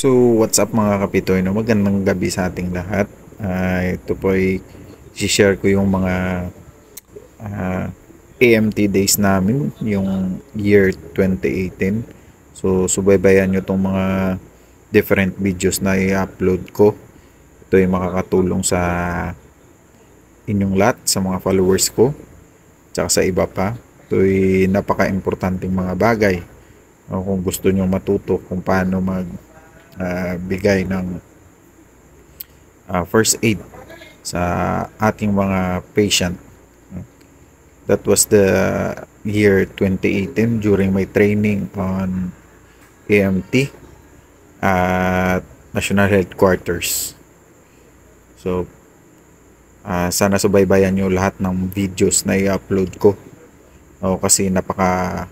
So, what's up mga kapitoy? No? Magandang gabi sa ating lahat. Ito po ay share ko yung mga AMT days namin, yung year 2018. So, subaybayan nyo itong mga different videos na i-upload ko. Ito ay makakatulong sa inyong lahat, sa mga followers ko, tsaka sa iba pa. Ito ay napaka-importanting mga bagay. Kung gusto nyo matuto kung paano bigay ng first aid sa ating mga patient. That was the year 2018 during my training on AMT at National Headquarters. So, sana subaybayan nyo lahat ng videos na i-upload ko. Kasi napaka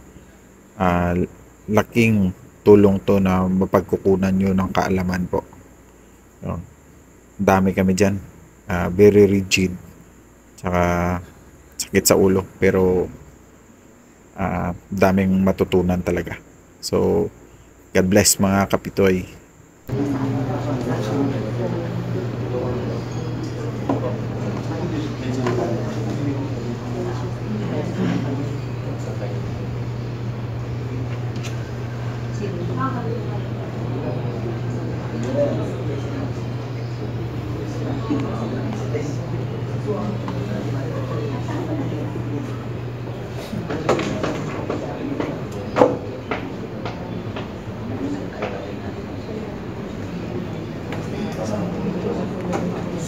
laking tulong to na mapagkukunan nyo ng kaalaman po. Dami kami dyan. Very rigid. Tsaka sakit sa ulo. Pero daming matutunan talaga. So, God bless mga kapitoy.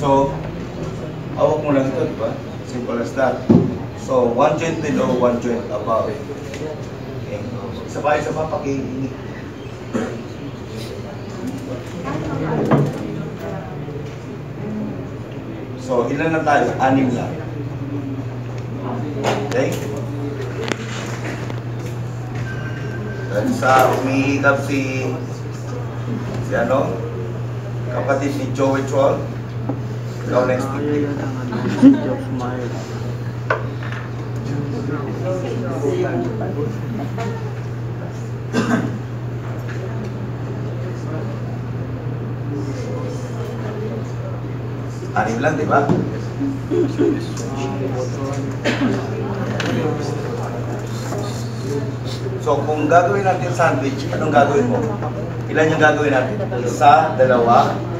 So, hawak mo lang ito, di ba? Simple as that. So, one joint below, one joint above. Okay. Isa pa, pakiinit. So, ilan na tayo? 6 lang. Okay? Dahil sa umihikap si kapatid ni Joey Troll. Ikaw next week. Anim lang, di ba? So, kung gagawin natin sandwich, anong gagawin mo? Ilan yung gagawin natin? 1, 2,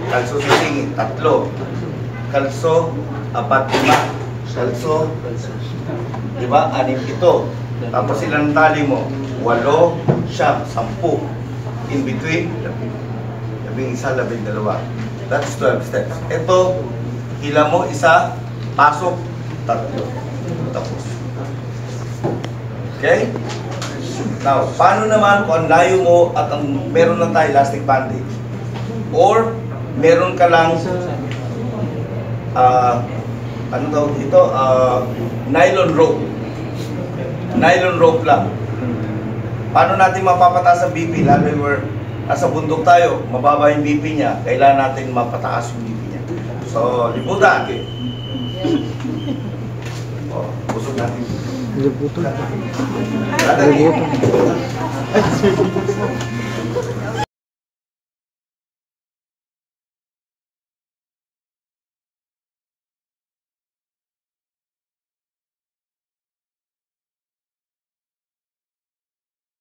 kalso sisingit, 3. Kalso, 4, 5. Kalso, di ba? 6 ito. Tapos ilang tali mo? 8, 10. In between, 11, 12. That's 12 steps. Ito, hila mo, 1, pasok, 3. Tapos. Okay? Now, paano naman kung ang layo mo at ang meron lang tayo elastic bandage? Or, meron ka lang ano daw dito? Nylon rope. Nylon rope lang. Paano natin mapapataas ang BP? Lalo where nasa bundok tayo, mababa yung BP niya, kailangan natin mapataas yung BP niya. So, libutan. Okay. Busog natin. Libutan. Libutan.